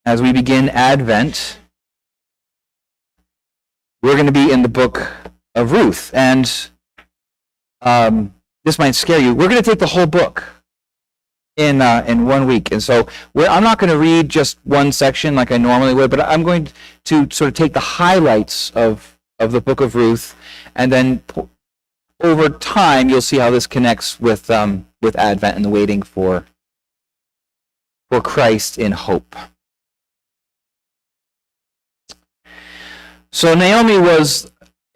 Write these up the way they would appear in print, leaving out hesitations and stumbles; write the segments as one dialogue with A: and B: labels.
A: as we begin Advent, we're going to be in the book of Ruth. And this might scare you. We're going to take the whole book in 1 week. And so I'm not going to read just one section like I normally would, but I'm going to sort of take the highlights of the book of Ruth, and then over time you'll see how this connects with Advent and the waiting for Christ in hope. So Naomi was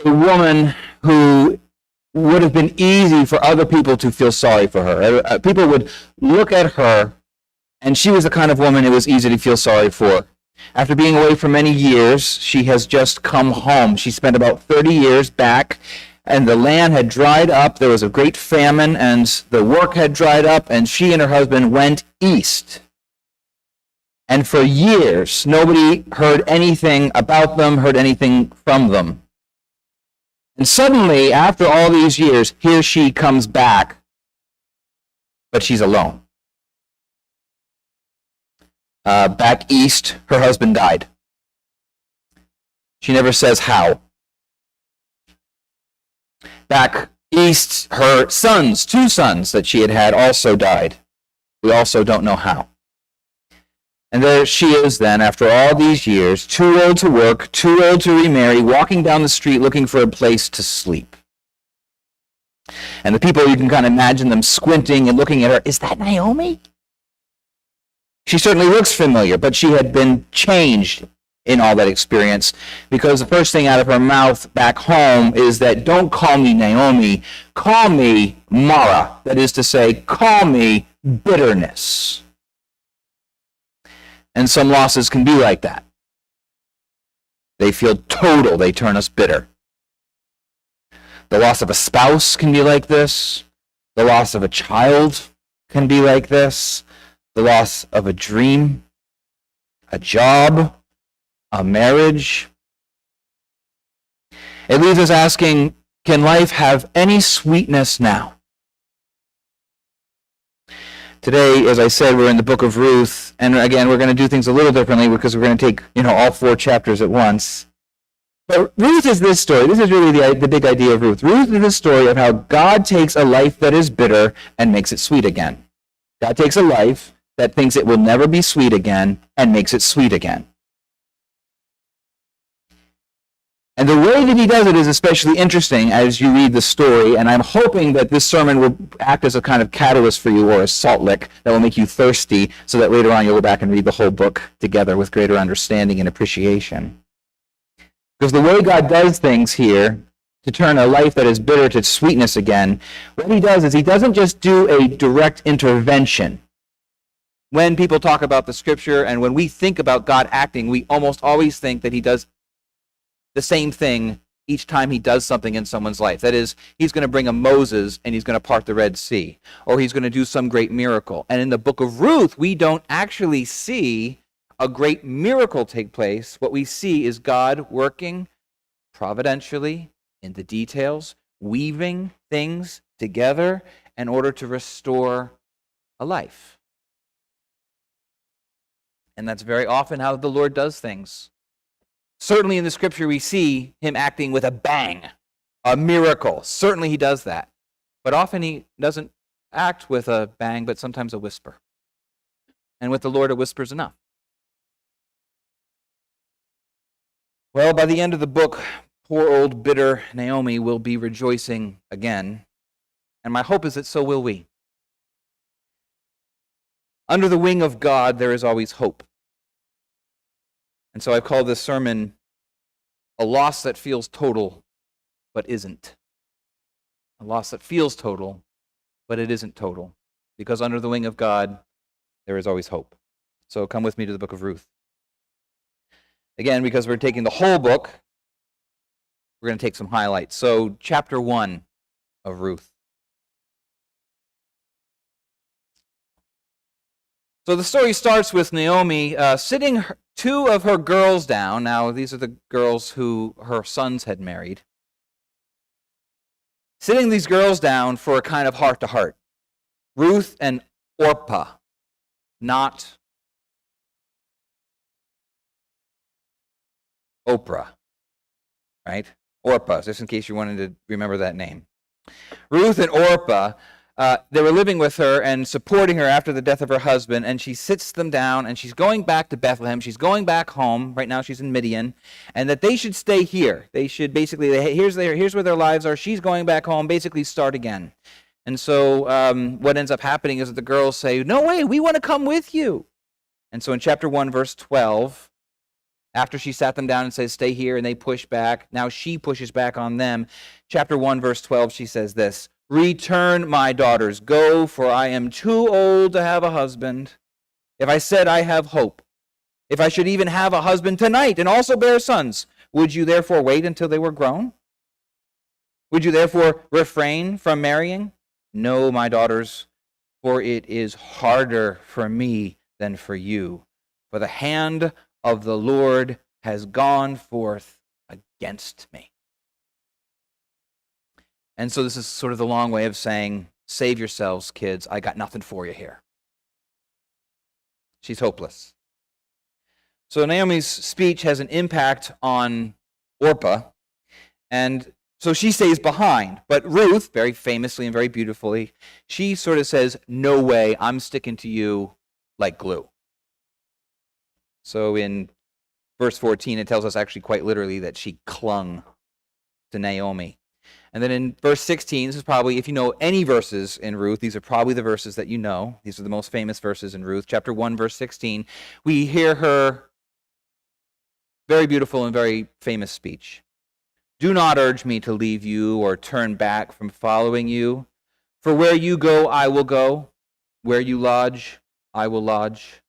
A: a woman who would have been easy for other people to feel sorry for her. People would look at her, and she was the kind of woman it was easy to feel sorry for. After being away for many years, she has just come home. She spent about 30 years back, and the land had dried up. There was a great famine, and the work had dried up, and she and her husband went east. And for years, nobody heard anything about them, heard anything from them. And suddenly, after all these years, here she comes back, but she's alone. Back east, her husband died. She never says how. Back east, her sons, 2 sons that she had also died. We also don't know how. And there she is then, after all these years, too old to work, too old to remarry, walking down the street looking for a place to sleep. And the people, you can kind of imagine them squinting and looking at her. Is that Naomi? She certainly looks familiar, but she had been changed in all that experience, because the first thing out of her mouth back home is that, don't call me Naomi, call me Mara. That is to say, call me bitterness. And some losses can be like that. They feel total, they turn us bitter. The loss of a spouse can be like this. The loss of a child can be like this. The loss of a dream, a job, a marriage. It leaves us asking, can life have any sweetness now? Today, as I said, we're in the book of Ruth, and again, we're going to do things a little differently because we're going to take, all 4 chapters at once. But Ruth is this story. This is really the big idea of Ruth. Ruth is the story of how God takes a life that is bitter and makes it sweet again. God takes a life that thinks it will never be sweet again and makes it sweet again. And the way that he does it is especially interesting as you read the story, and I'm hoping that this sermon will act as a kind of catalyst for you, or a salt lick that will make you thirsty, so that later on you'll go back and read the whole book together with greater understanding and appreciation. Because the way God does things here, to turn a life that is bitter to sweetness again, what he does is he doesn't just do a direct intervention. When people talk about the scripture and when we think about God acting, we almost always think that he does the same thing each time he does something in someone's life. That is, he's going to bring a Moses and he's going to part the Red Sea, or he's going to do some great miracle. And in the book of Ruth, we don't actually see a great miracle take place. What we see is God working providentially in the details, weaving things together in order to restore a life. And that's very often how the Lord does things. Certainly in the scripture we see him acting with a bang, a miracle. Certainly he does that. But often he doesn't act with a bang, but sometimes a whisper. And with the Lord, a whisper's enough. Well, by the end of the book, poor old bitter Naomi will be rejoicing again. And my hope is that so will we. Under the wing of God, there is always hope. And so I've called this sermon a loss that feels total, but isn't. A loss that feels total, but it isn't total. Because under the wing of God, there is always hope. So come with me to the book of Ruth. Again, because we're taking the whole book, we're going to take some highlights. So chapter 1 of Ruth. So the story starts with Naomi sitting 2 of her girls down. Now, these are the girls who her sons had married. Sitting these girls down for a kind of heart-to-heart. Ruth and Orpah, not Oprah, right? Orpah, just in case you wanted to remember that name. Ruth and Orpah, they were living with her and supporting her after the death of her husband, and she sits them down, and she's going back to Bethlehem. She's going back home. Right now she's in Midian, and that they should stay here. They should basically, here's where their lives are. She's going back home, basically start again. And so what ends up happening is that the girls say, no way, we want to come with you. And so in chapter 1, verse 12, after she sat them down and says, stay here, and they push back, now she pushes back on them. Chapter 1, verse 12, she says this, return, my daughters, go, for I am too old to have a husband. If I said I have hope, if I should even have a husband tonight and also bear sons, would you therefore wait until they were grown? Would you therefore refrain from marrying? No, my daughters, for it is harder for me than for you. For the hand of the Lord has gone forth against me. And so this is sort of the long way of saying, save yourselves, kids. I got nothing for you here. She's hopeless. So Naomi's speech has an impact on Orpah, and so she stays behind. But Ruth, very famously and very beautifully, she sort of says, no way, I'm sticking to you like glue. So in verse 14, it tells us actually quite literally that she clung to Naomi. And then in verse 16, this is probably, if you know any verses in Ruth, these are probably the verses that you know. These are the most famous verses in Ruth. Chapter 1, verse 16, we hear her very beautiful and very famous speech. Do not urge me to leave you or turn back from following you. For where you go, I will go. Where you lodge, I will lodge.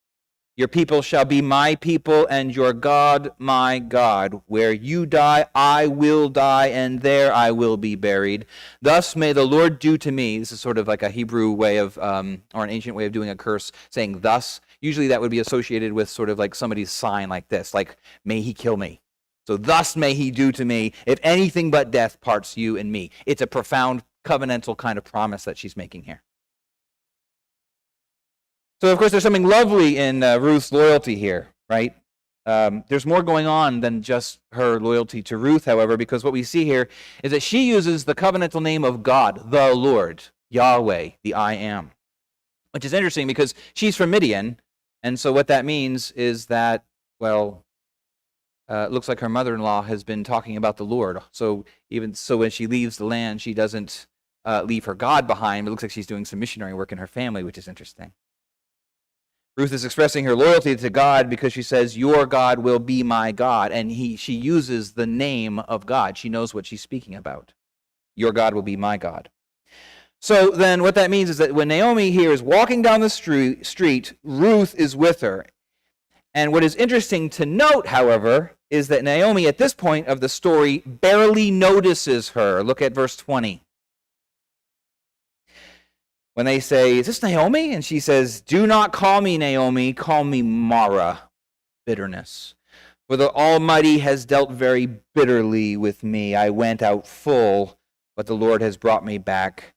A: Your people shall be my people, and your God my God. Where you die, I will die, and there I will be buried. Thus may the Lord do to me. This is sort of like a Hebrew way of, or an ancient way of doing a curse, saying thus. Usually that would be associated with sort of like somebody's sign like this, like, may he kill me. So thus may he do to me, if anything but death parts you and me. It's a profound covenantal kind of promise that she's making here. So, of course, there's something lovely in Ruth's loyalty here, right? There's more going on than just her loyalty to Ruth, however, because what we see here is that she uses the covenantal name of God, the Lord, Yahweh, the I Am, which is interesting because she's from Midian, and so what that means is that, well, it looks like her mother-in-law has been talking about the Lord. So even so, when she leaves the land, she doesn't leave her God behind. It looks like she's doing some missionary work in her family, which is interesting. Ruth is expressing her loyalty to God because she says, your God will be my God. And she uses the name of God. She knows what she's speaking about. Your God will be my God. So then what that means is that when Naomi here is walking down the street, Ruth is with her. And what is interesting to note, however, is that Naomi at this point of the story barely notices her. Look at verse 20. When they say, is this Naomi? And she says, do not call me Naomi, call me Mara, bitterness. For the Almighty has dealt very bitterly with me. I went out full, but the Lord has brought me back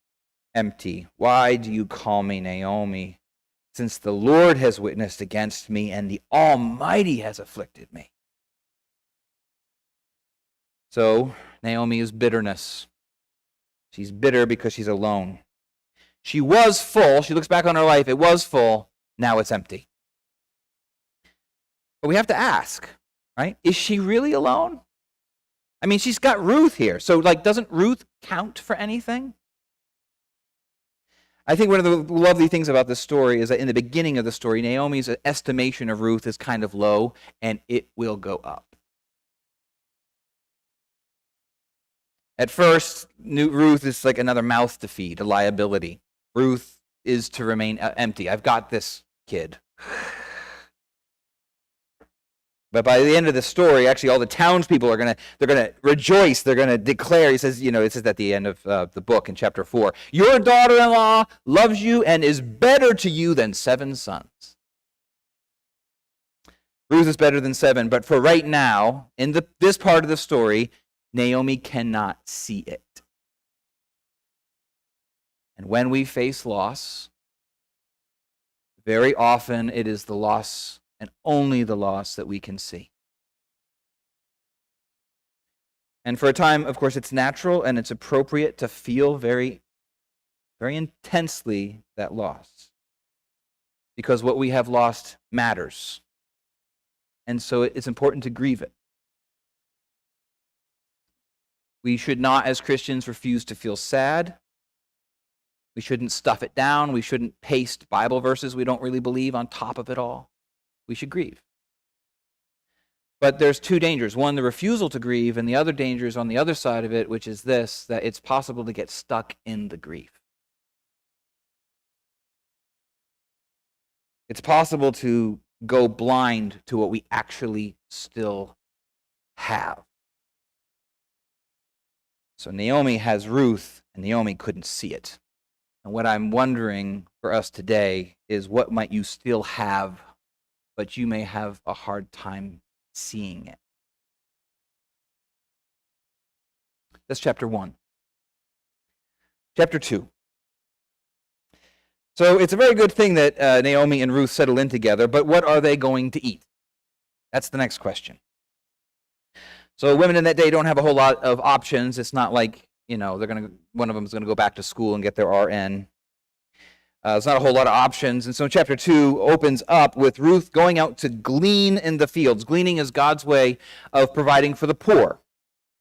A: empty. Why do you call me Naomi? Since the Lord has witnessed against me and the Almighty has afflicted me. So Naomi is bitterness. She's bitter because she's alone. She was full. She looks back on her life. It was full. Now it's empty. But we have to ask, right? Is she really alone? I mean, she's got Ruth here. So, doesn't Ruth count for anything? I think one of the lovely things about this story is that in the beginning of the story, Naomi's estimation of Ruth is kind of low, and it will go up. At first, Ruth is like another mouth to feed, a liability. Ruth is to remain empty. I've got this kid. But by the end of the story, actually, all the townspeople are they're gonna rejoice. They're gonna declare. He says, it says at the end of the book in chapter 4, your daughter-in-law loves you and is better to you than 7 sons. Ruth is better than 7, but for right now, in this part of the story, Naomi cannot see it. And when we face loss, very often it is the loss and only the loss that we can see. And for a time, of course, it's natural and it's appropriate to feel very, very intensely that loss. Because what we have lost matters. And so it's important to grieve it. We should not, as Christians, refuse to feel sad. We shouldn't stuff it down. We shouldn't paste Bible verses we don't really believe on top of it all. We should grieve. But there's two dangers. One, the refusal to grieve, and the other danger is on the other side of it, which is this, that it's possible to get stuck in the grief. It's possible to go blind to what we actually still have. So Naomi has Ruth, and Naomi couldn't see it. And what I'm wondering for us today is, what might you still have, but you may have a hard time seeing it? That's chapter 1. Chapter 2. So it's a very good thing that Naomi and Ruth settle in together, but what are they going to eat? That's the next question. So women in that day don't have a whole lot of options. It's not like, one of them is going to go back to school and get their RN. There's not a whole lot of options. And so chapter 2 opens up with Ruth going out to glean in the fields. Gleaning is God's way of providing for the poor.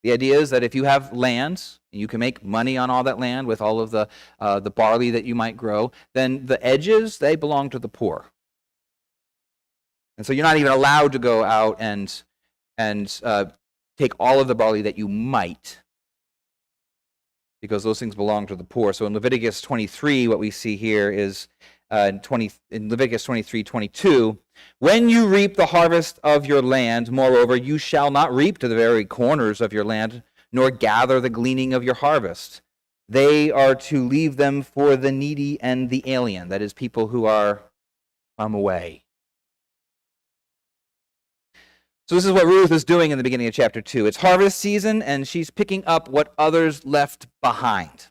A: The idea is that if you have land, and you can make money on all that land with all of the barley that you might grow, then the edges, they belong to the poor. And so you're not even allowed to go out and take all of the barley that you might, because those things belong to the poor. So in Leviticus 23, what we see here is in Leviticus 23:22, when you reap the harvest of your land, moreover, you shall not reap to the very corners of your land, nor gather the gleaning of your harvest. They are to leave them for the needy and the alien, that is, people who are from away. So this is what Ruth is doing in the beginning of chapter 2. It's harvest season, and she's picking up what others left behind.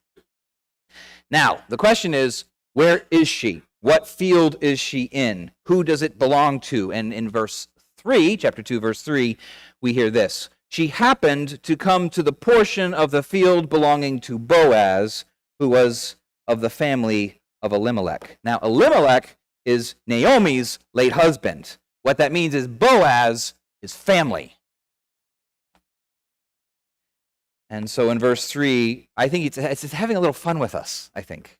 A: Now, the question is, where is she? What field is she in? Who does it belong to? And in verse 3, chapter 2, verse 3, we hear this. She happened to come to the portion of the field belonging to Boaz, who was of the family of Elimelech. Now, Elimelech is Naomi's late husband. What that means is Boaz is family. And so in verse 3, I think it's just having a little fun with us, I think.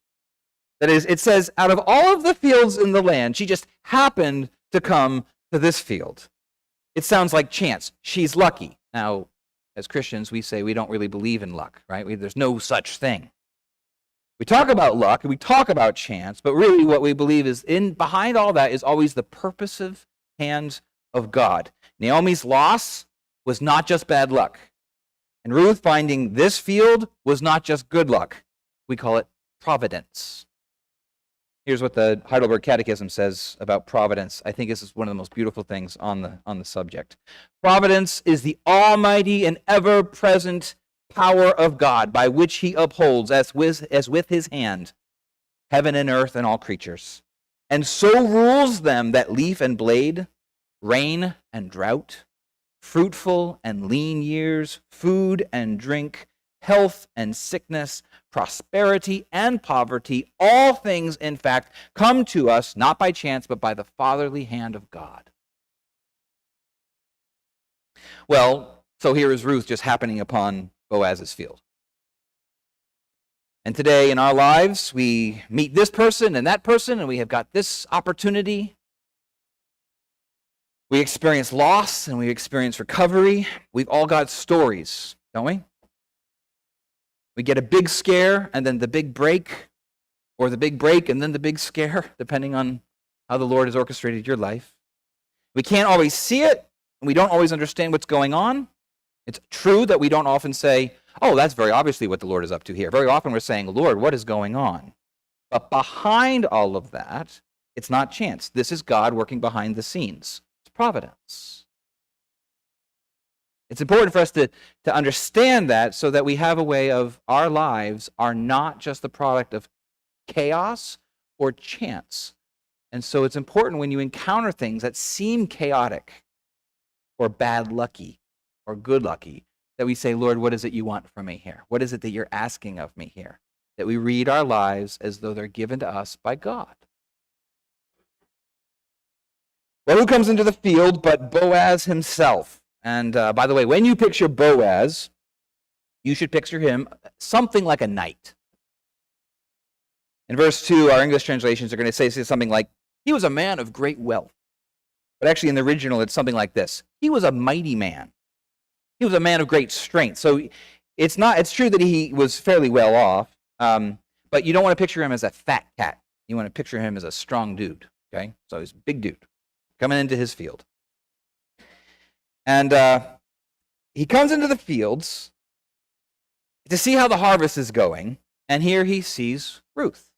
A: That is, it says, out of all of the fields in the land, she just happened to come to this field. It sounds like chance. She's lucky. Now, as Christians, we say we don't really believe in luck, right? There's no such thing. We talk about luck, and we talk about chance, but really what we believe is behind all that is always the purposive hand of God. Naomi's loss was not just bad luck. And Ruth finding this field was not just good luck. We call it providence. Here's what the Heidelberg Catechism says about providence. I think this is one of the most beautiful things on the subject. Providence is the almighty and ever-present power of God, by which he upholds, as with his hand, heaven and earth and all creatures, and so rules them that leaf and blade, rain and drought, fruitful and lean years, food and drink, health and sickness, prosperity and poverty, all things, in fact, come to us not by chance, but by the fatherly hand of God. Well, so here is Ruth just happening upon Boaz's field. And today in our lives, we meet this person, and we have got this opportunity. We experience loss, and we experience recovery. We've all got stories, don't we? We get a big scare, and then the big break, or the big break, and then the big scare, depending on how the Lord has orchestrated your life. We can't always see it, and we don't always understand what's going on. It's true that we don't often say, oh, that's very obviously what the Lord is up to here. Very often we're saying, Lord, what is going on? But behind all of that, it's not chance. This is God working behind the scenes. It's providence. It's important for us to understand that, so that we have a way of our lives are not just the product of chaos or chance. And so it's important when you encounter things that seem chaotic or bad lucky or good lucky, that we say, Lord, what is it you want from me here? What is it that you're asking of me here? That we read our lives as though they're given to us by God. Well, who comes into the field but Boaz himself? And by the way, when you picture Boaz, you should picture him something like a knight. In verse 2, our English translations are going to say something like, he was a man of great wealth. But actually in the original, it's something like this. He was a mighty man. He was a man of great strength. So it's true that he was fairly well off, but you don't want to picture him as a fat cat. You want to picture him as a strong dude, okay? So he's a big dude coming into his field. And he comes into the fields to see how the harvest is going, and here he sees Ruth.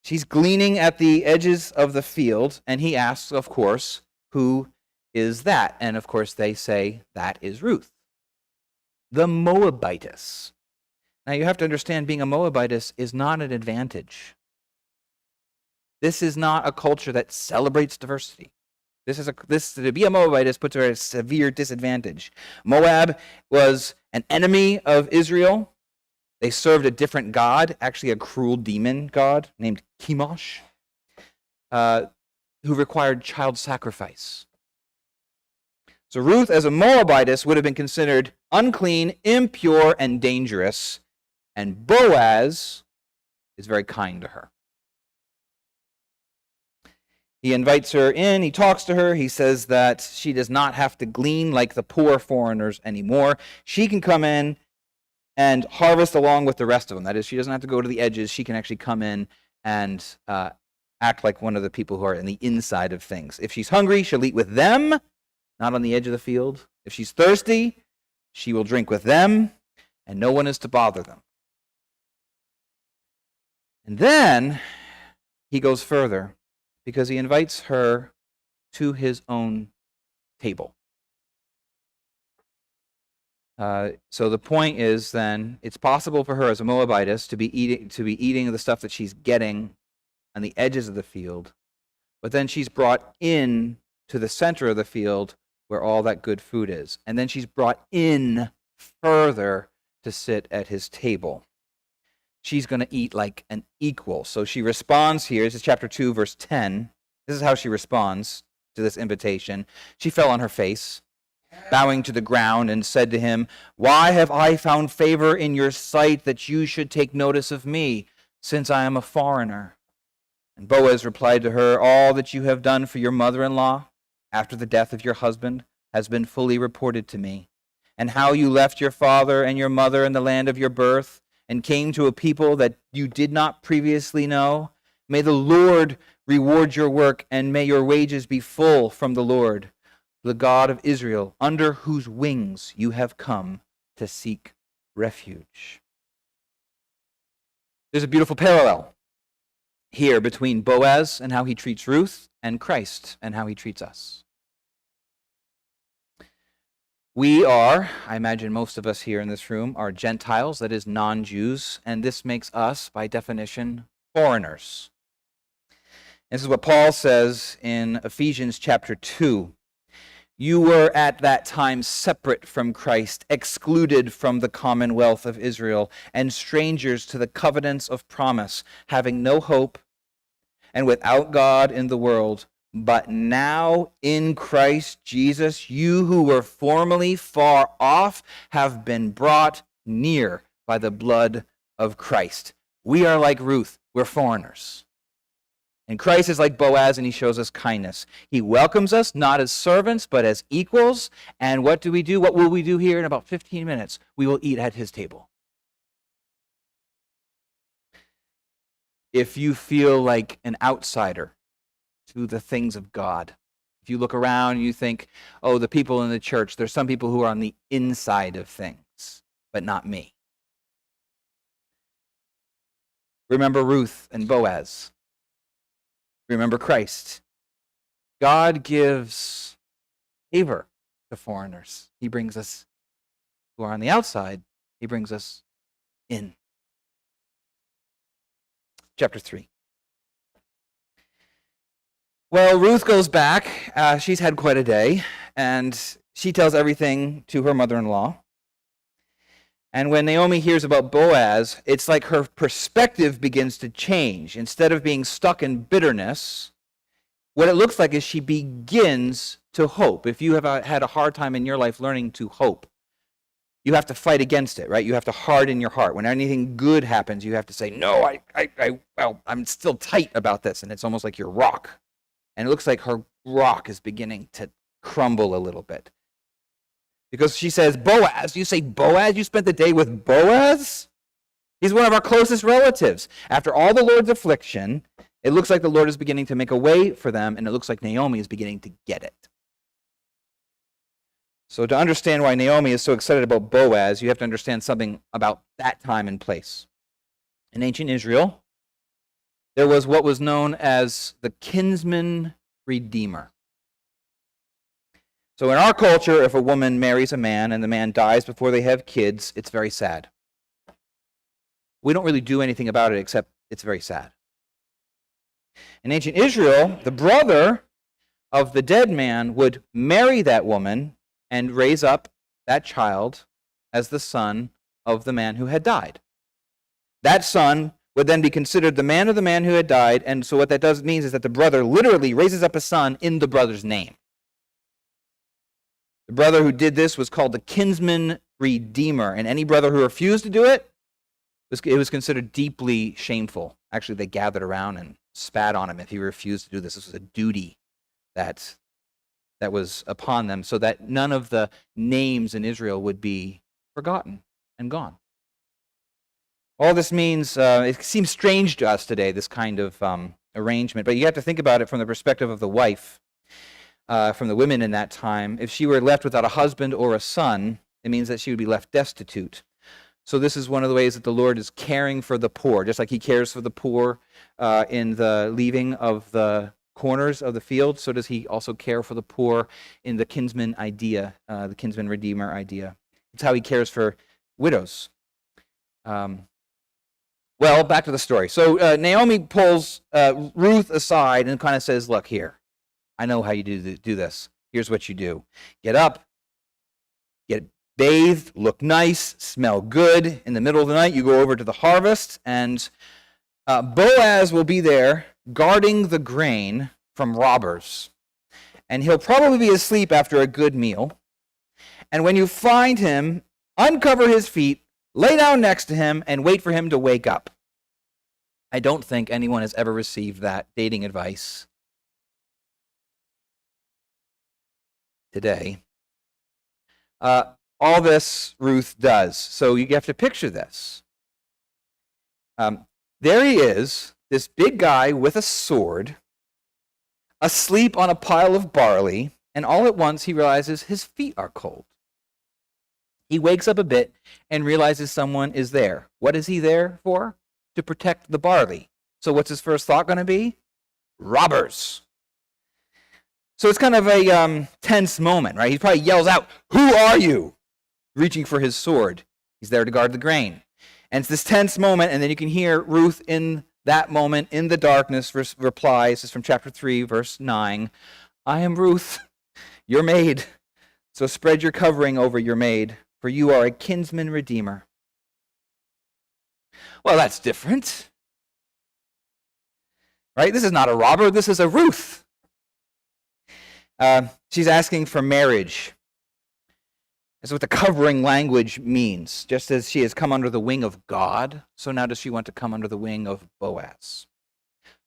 A: She's gleaning at the edges of the field, and he asks, of course, who is that? And of course they say, that is Ruth, the Moabitess. Now you have to understand, being a Moabitess is not an advantage. This is not a culture that celebrates diversity. To be a Moabitess puts her at a severe disadvantage. Moab was an enemy of Israel. They served a different god, actually a cruel demon god named Chemosh, who required child sacrifice. So Ruth, as a Moabitess, would have been considered unclean, impure, and dangerous. And Boaz is very kind to her. He invites her in, he talks to her, he says that she does not have to glean like the poor foreigners anymore. She can come in and harvest along with the rest of them. That is, she doesn't have to go to the edges. She can actually come in and act like one of the people who are in the inside of things. If she's hungry, she'll eat with them, not on the edge of the field. If she's thirsty, she will drink with them, and no one is to bother them. And then he goes further, because he invites her to his own table. So the point is then, it's possible for her as a Moabitess to be eating the stuff that she's getting on the edges of the field, but then she's brought in to the center of the field where all that good food is. And then she's brought in further to sit at his table. She's going to eat like an equal. So she responds here. This is chapter 2, verse 10. This is how she responds to this invitation. She fell on her face, bowing to the ground, and said to him, "Why have I found favor in your sight that you should take notice of me, since I am a foreigner?" And Boaz replied to her, "All that you have done for your mother-in-law after the death of your husband has been fully reported to me, and how you left your father and your mother in the land of your birth, and came to a people that you did not previously know. May the Lord reward your work, and may your wages be full from the Lord, the God of Israel, under whose wings you have come to seek refuge." There's a beautiful parallel here between Boaz and how he treats Ruth, and Christ and how he treats us. We are, I imagine most of us here in this room, are Gentiles, that is, non-Jews, and this makes us, by definition, foreigners. This is what Paul says in Ephesians chapter 2. "You were at that time separate from Christ, excluded from the commonwealth of Israel, and strangers to the covenants of promise, having no hope and without God in the world. But now in Christ Jesus, you who were formerly far off have been brought near by the blood of Christ." We are like Ruth. We're foreigners. And Christ is like Boaz, and he shows us kindness. He welcomes us not as servants, but as equals. And what do we do? What will we do here in about 15 minutes? We will eat at his table. If you feel like an outsider to the things of God, if you look around and you think, oh, the people in the church, there's some people who are on the inside of things, but not me. Remember Ruth and Boaz. Remember Christ. God gives favor to foreigners. He brings us who are on the outside, he brings us in. Chapter 3. Well, Ruth goes back. She's had quite a day, and she tells everything to her mother-in-law. And when Naomi hears about Boaz, it's like her perspective begins to change. Instead of being stuck in bitterness, what it looks like is she begins to hope. If you have had a hard time in your life learning to hope, you have to fight against it, right? You have to harden your heart. When anything good happens, you have to say, no, I'm still tight about this. And it's almost like your rock. And it looks like her rock is beginning to crumble a little bit. Because she says, Boaz, you say Boaz? You spent the day with Boaz? He's one of our closest relatives. After all the Lord's affliction, it looks like the Lord is beginning to make a way for them, and it looks like Naomi is beginning to get it. So to understand why Naomi is so excited about Boaz, you have to understand something about that time and place. In ancient Israel, there was what was known as the kinsman redeemer. So in our culture, if a woman marries a man and the man dies before they have kids, it's very sad. We don't really do anything about it except it's very sad. In ancient Israel, the brother of the dead man would marry that woman and raise up that child as the son of the man who had died. That son would then be considered the man of the man who had died, and so what that means is that the brother literally raises up a son in the brother's name. The brother who did this was called the kinsman redeemer, and any brother who refused to do it, it was considered deeply shameful. Actually, they gathered around and spat on him if he refused to do this. This was a duty that was upon them, so that none of the names in Israel would be forgotten and gone. All this means, it seems strange to us today, this kind of arrangement, but you have to think about it from the perspective of the wife. From the women in that time, if she were left without a husband or a son, it means that she would be left destitute. So this is one of the ways that the Lord is caring for the poor, just like he cares for the poor in the leaving of the corners of the field, so does he also care for the poor in the kinsman idea, the kinsman redeemer idea. It's how he cares for widows. Well, back to the story. So Naomi pulls Ruth aside and kind of says, look here. I know how you do this. Here's what you do. Get up, get bathed, look nice, smell good. In the middle of the night, you go over to the harvest, and Boaz will be there guarding the grain from robbers. And he'll probably be asleep after a good meal. And when you find him, uncover his feet, lay down next to him, and wait for him to wake up. I don't think anyone has ever received that dating advice today. All this Ruth does. So you have to picture this. There he is, this big guy with a sword, asleep on a pile of barley, and all at once he realizes his feet are cold. He wakes up a bit and realizes someone is there. What is he there for? To protect the barley. So what's his first thought going to be? Robbers. So it's kind of a tense moment, right? He probably yells out, "Who are you?" reaching for his sword. He's there to guard the grain. And it's this tense moment, and then you can hear Ruth in that moment, in the darkness, replies. This is from chapter 3, verse 9. I am Ruth, your maid. So spread your covering over your maid, for you are a kinsman redeemer. Well, that's different. Right? This is not a robber, this is a Ruth. She's asking for marriage. That's what the covering language means. Just as she has come under the wing of God, so now does she want to come under the wing of Boaz.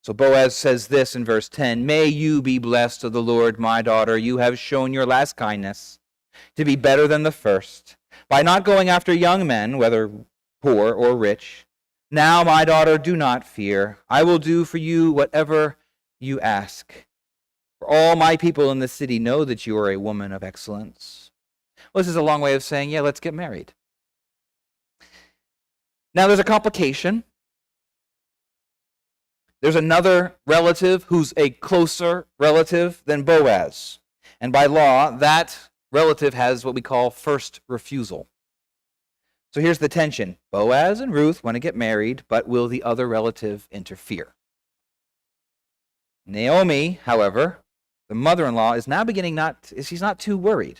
A: So Boaz says this in verse 10, May you be blessed of the Lord, my daughter. You have shown your last kindness to be better than the first, by not going after young men, whether poor or rich. Now, my daughter, do not fear. I will do for you whatever you ask. For all my people in the city know that you are a woman of excellence. Well, this is a long way of saying, yeah, let's get married. Now, there's a complication. There's another relative who's a closer relative than Boaz. And by law, that relative has what we call first refusal. So here's the tension. Boaz and Ruth want to get married, but will the other relative interfere? Naomi, however, the mother-in-law, is now she's not too worried.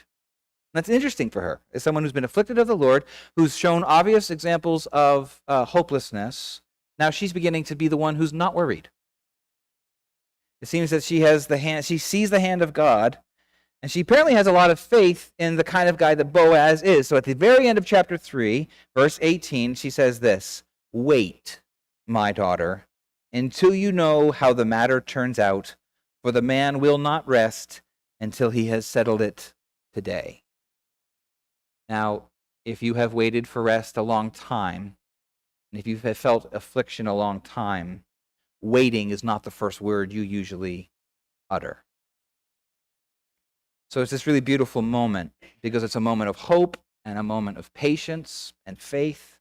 A: That's interesting for her, as someone who's been afflicted of the Lord, who's shown obvious examples of hopelessness. Now she's beginning to be the one who's not worried. It seems that she sees the hand of God, and she apparently has a lot of faith in the kind of guy that Boaz is. So at the very end of chapter 3, verse 18, she says this, "Wait, my daughter, until you know how the matter turns out, for the man will not rest until he has settled it today." Now, if you have waited for rest a long time, and if you have felt affliction a long time, waiting is not the first word you usually utter. So it's this really beautiful moment because it's a moment of hope and a moment of patience and faith.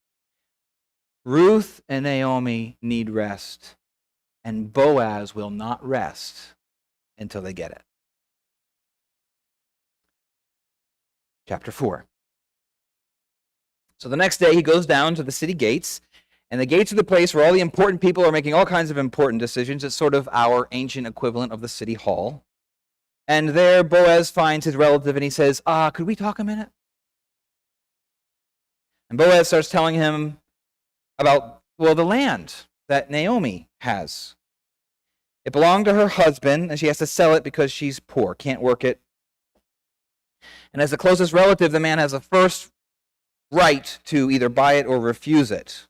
A: Ruth and Naomi need rest, and Boaz will not rest until they get it. Chapter 4. So the next day he goes down to the city gates, and the gates are the place where all the important people are making all kinds of important decisions. It's sort of our ancient equivalent of the city hall. And there Boaz finds his relative, and he says, could we talk a minute? And Boaz starts telling him about, the land that Naomi has. It belonged to her husband, and she has to sell it because she's poor, can't work it. And as the closest relative, the man has the first right to either buy it or refuse it.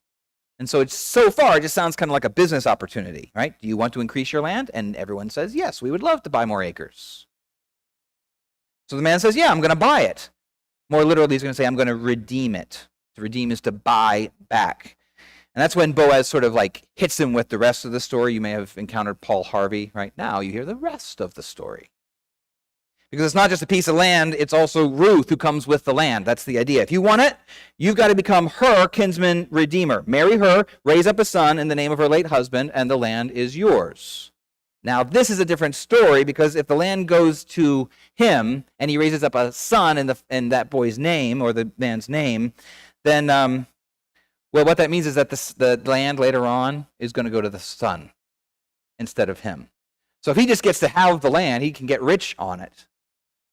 A: And so so far, it just sounds kind of like a business opportunity, right? Do you want to increase your land? And everyone says, yes, we would love to buy more acres. So the man says, yeah, I'm going to buy it. More literally, he's going to say, I'm going to redeem it. To redeem is to buy back. And that's when Boaz sort of like hits him with the rest of the story. You may have encountered Paul Harvey. Right now, you hear the rest of the story. Because it's not just a piece of land, it's also Ruth who comes with the land. That's the idea. If you want it, you've got to become her kinsman redeemer. Marry her, raise up a son in the name of her late husband, and the land is yours. Now, this is a different story, because if the land goes to him and he raises up a son in that boy's name, or the man's name, then, what that means is that the land later on is going to go to the son instead of him. So if he just gets to have the land, he can get rich on it.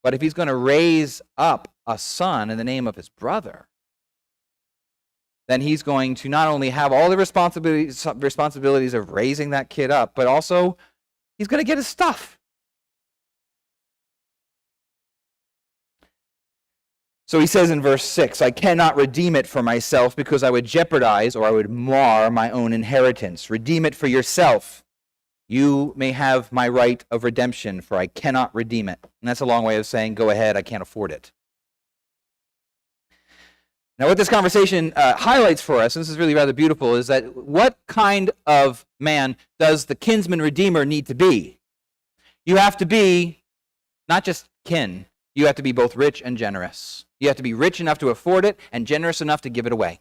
A: But if he's going to raise up a son in the name of his brother, then he's going to not only have all the responsibilities of raising that kid up, but also he's going to get his stuff. So he says in verse 6, I cannot redeem it for myself because I would jeopardize or I would mar my own inheritance. Redeem it for yourself. You may have my right of redemption, for I cannot redeem it. And that's a long way of saying, go ahead, I can't afford it. Now, what this conversation highlights for us, and this is really rather beautiful, is that what kind of man does the kinsman redeemer need to be? You have to be not just kin, you have to be both rich and generous. You have to be rich enough to afford it and generous enough to give it away.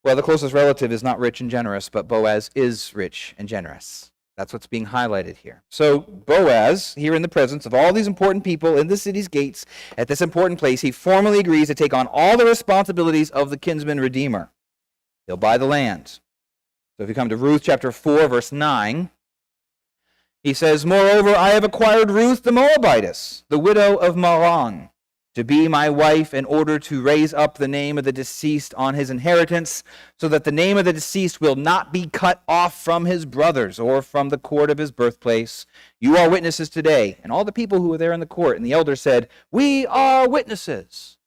A: Well, the closest relative is not rich and generous, but Boaz is rich and generous. That's what's being highlighted here. So Boaz, here in the presence of all these important people in the city's gates, at this important place, he formally agrees to take on all the responsibilities of the kinsman redeemer. He'll buy the land. So if you come to Ruth chapter 4, verse 9, he says, Moreover, I have acquired Ruth the Moabitess, the widow of Mahlon, to be my wife in order to raise up the name of the deceased on his inheritance, so that the name of the deceased will not be cut off from his brothers or from the court of his birthplace. You are witnesses today. And all the people who were there in the court and the elders said, We are witnesses.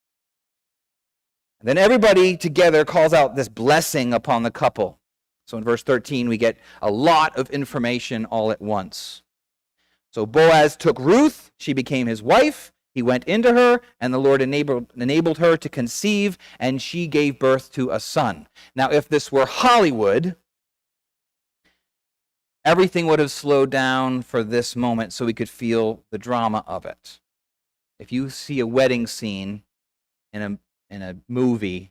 A: And then everybody together calls out this blessing upon the couple. So in verse 13, we get a lot of information all at once. So Boaz took Ruth, she became his wife. He went into her, and the Lord enabled her to conceive, and she gave birth to a son. Now, if this were Hollywood, everything would have slowed down for this moment so we could feel the drama of it. If you see a wedding scene in a movie,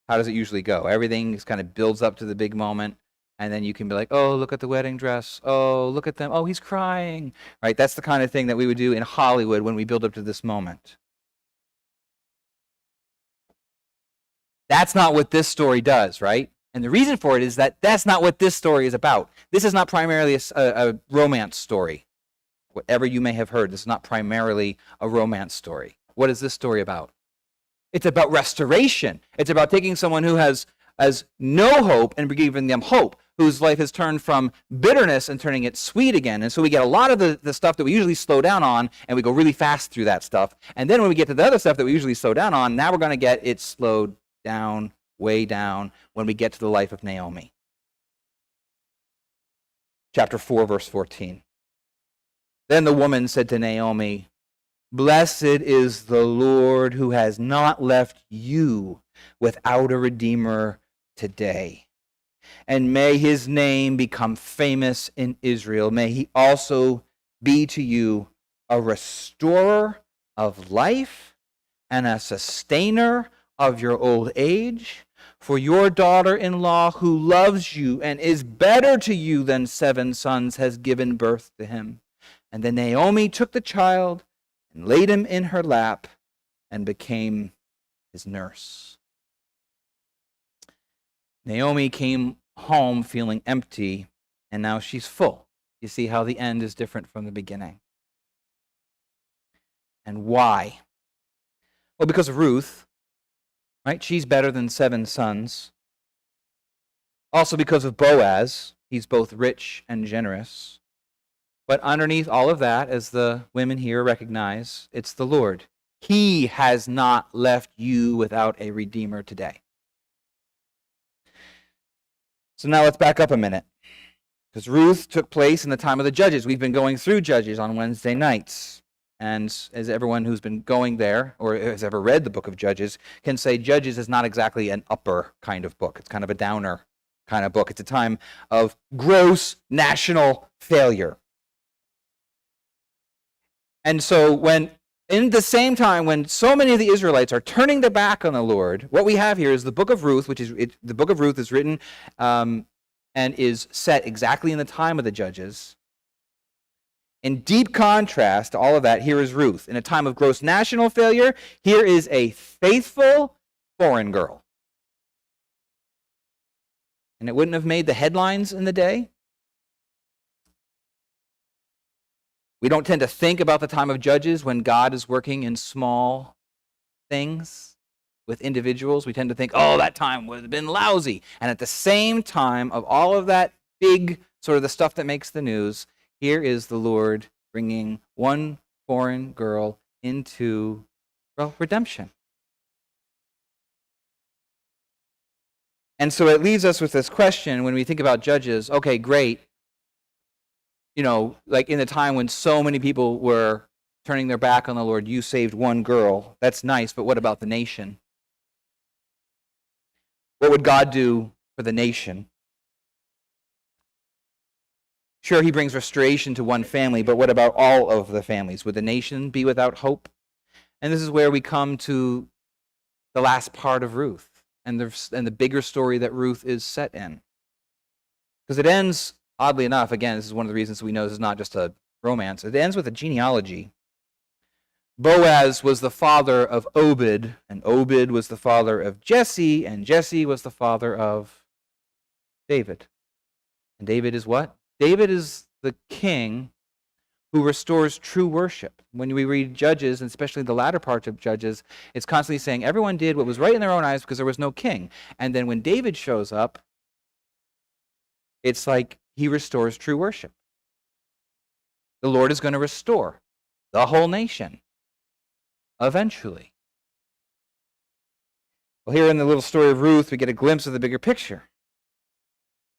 A: how does it usually go? Everything kind of builds up to the big moment. And then you can be like, oh, look at the wedding dress. Oh, look at them. Oh, he's crying. Right? That's the kind of thing that we would do in Hollywood when we build up to this moment. That's not what this story does, right? And the reason for it is that that's not what this story is about. This is not primarily a romance story. whatever you may have heard, this is not primarily a romance story. What is this story about? It's about restoration. It's about taking someone who has no hope and giving them hope, whose life has turned from bitterness and turning it sweet again. And so we get a lot of the stuff that we usually slow down on, and we go really fast through that stuff. And then when we get to the other stuff that we usually slow down on, now we're going to get it slowed down, way down, when we get to the life of Naomi. Chapter 4, verse 14. Then the woman said to Naomi, "Blessed is the Lord who has not left you without a redeemer today. And may his name become famous in Israel. May he also be to you a restorer of life and a sustainer of your old age. For your daughter-in-law who loves you and is better to you than 7 sons has given birth to him." And then Naomi took the child and laid him in her lap and became his nurse. Naomi came home feeling empty, and now she's full. You see how the end is different from the beginning. And why? Well, because of Ruth, right? She's better than 7 sons. Also because of Boaz. He's both rich and generous. But underneath all of that, as the women here recognize, it's the Lord. He has not left you without a redeemer today. So now let's back up a minute, because Ruth took place in the time of the Judges. We've been going through Judges on Wednesday nights. And as everyone who's been going there or has ever read the book of Judges can say, Judges is not exactly an upper kind of book. It's kind of a downer kind of book. It's a time of gross national failure. And so in the same time when so many of the Israelites are turning their back on the Lord, what we have here is the book of Ruth, the book of Ruth is written and is set exactly in the time of the Judges. In deep contrast to all of that, here is Ruth. In a time of gross national failure, here is a faithful foreign girl. And it wouldn't have made the headlines in the day. We don't tend to think about the time of Judges when God is working in small things with individuals. We tend to think, oh, that time would have been lousy. And at the same time of all of that big sort of the stuff that makes the news, here is the Lord bringing one foreign girl into, well, redemption. And so it leaves us with this question when we think about Judges. Okay, great. You know, like in the time when so many people were turning their back on the Lord, you saved one girl. That's nice, but what about the nation? What would God do for the nation? Sure, he brings restoration to one family, but what about all of the families? Would the nation be without hope? And this is where we come to the last part of Ruth and the bigger story that Ruth is set in. Because it ends, oddly enough, again, this is one of the reasons we know this is not just a romance, it ends with a genealogy. Boaz was the father of Obed, and Obed was the father of Jesse, and Jesse was the father of David. And David is what? David is the king who restores true worship. When we read Judges, and especially the latter part of Judges, it's constantly saying everyone did what was right in their own eyes because there was no king. And then when David shows up, it's like he restores true worship. The Lord is going to restore the whole nation eventually. Well, here in the little story of Ruth, we get a glimpse of the bigger picture.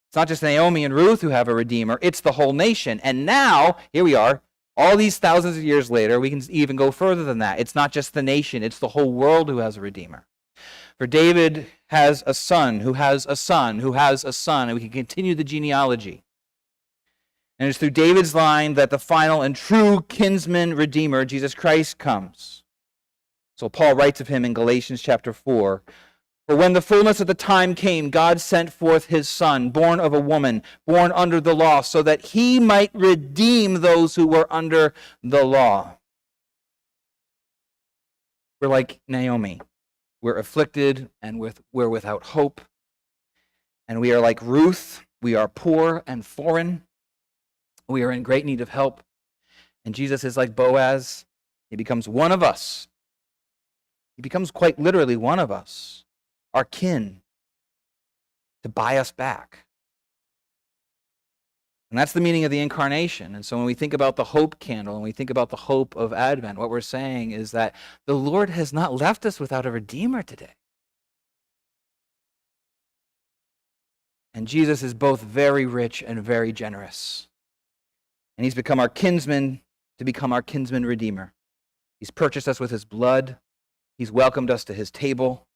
A: It's not just Naomi and Ruth who have a redeemer, it's the whole nation. And now, here we are, all these thousands of years later, we can even go further than that. It's not just the nation, it's the whole world who has a redeemer. For David has a son who has a son who has a son, and we can continue the genealogy. And it's through David's line that the final and true kinsman redeemer, Jesus Christ, comes. So Paul writes of him in Galatians chapter 4, "For when the fullness of the time came, God sent forth his Son, born of a woman, born under the law, so that he might redeem those who were under the law." We're like Naomi. We're afflicted and we're without hope. And we are like Ruth. We are poor and foreign. We are in great need of help. And Jesus is like Boaz. He becomes one of us. He becomes quite literally one of us, our kin, to buy us back. And that's the meaning of the incarnation. And so when we think about the hope candle and we think about the hope of Advent, what we're saying is that the Lord has not left us without a Redeemer today. And Jesus is both very rich and very generous. And he's become our kinsman to become our kinsman redeemer. He's purchased us with his blood. He's welcomed us to his table.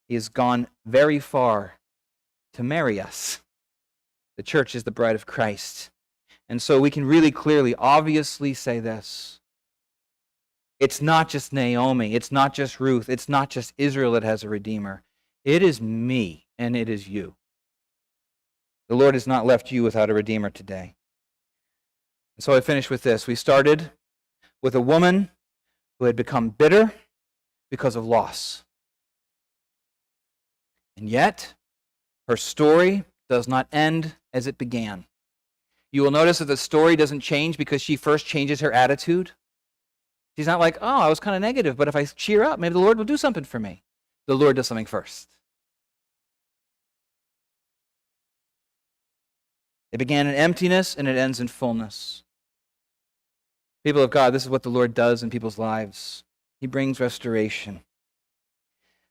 A: He has gone very far to marry us. The church is the bride of Christ. And so we can really clearly, obviously say this. It's not just Naomi. It's not just Ruth. It's not just Israel that has a redeemer. It is me and it is you. The Lord has not left you without a redeemer today. And so I finish with this. We started with a woman who had become bitter because of loss. And yet, her story does not end as it began. You will notice that the story doesn't change because she first changes her attitude. She's not like, oh, I was kind of negative, but if I cheer up, maybe the Lord will do something for me. The Lord does something first. It began in emptiness and it ends in fullness. People of God, this is what the Lord does in people's lives. He brings restoration.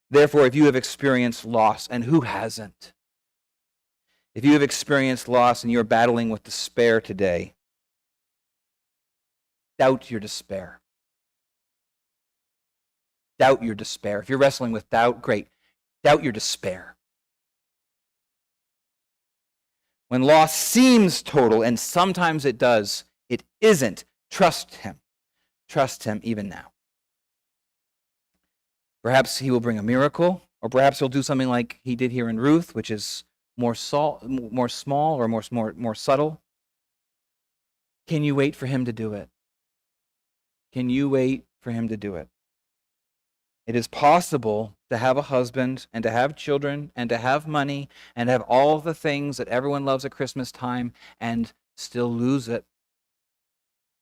A: Therefore, if you have experienced loss, and who hasn't? If you have experienced loss and you're battling with despair today, doubt your despair. Doubt your despair. If you're wrestling with doubt, great. Doubt your despair. When loss seems total, and sometimes it does, it isn't. Trust him. Trust him even now. Perhaps he will bring a miracle, or perhaps he'll do something like he did here in Ruth, which is more small or more subtle. Can you wait for him to do it? Can you wait for him to do it? It is possible to have a husband and to have children and to have money and have all the things that everyone loves at Christmas time and still lose it.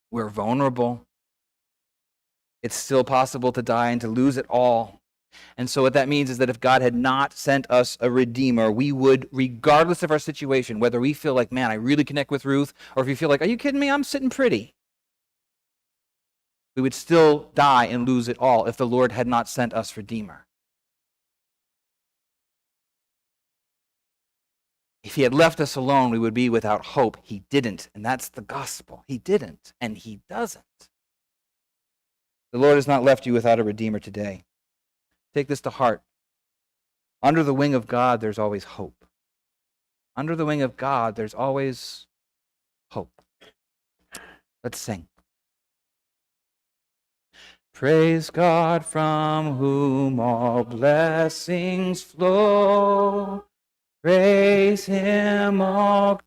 A: We're vulnerable. It's still possible to die and to lose it all. And so what that means is that if God had not sent us a redeemer, we would, regardless of our situation, whether we feel like, man, I really connect with Ruth, or if you feel like, are you kidding me? I'm sitting pretty. We would still die and lose it all if the Lord had not sent us redeemer. If he had left us alone, we would be without hope. He didn't, and that's the gospel. He didn't, and he doesn't. The Lord has not left you without a redeemer today. Take this to heart. Under the wing of God, there's always hope. Under the wing of God, there's always hope. Let's sing. Praise God from whom all blessings flow. Praise him, all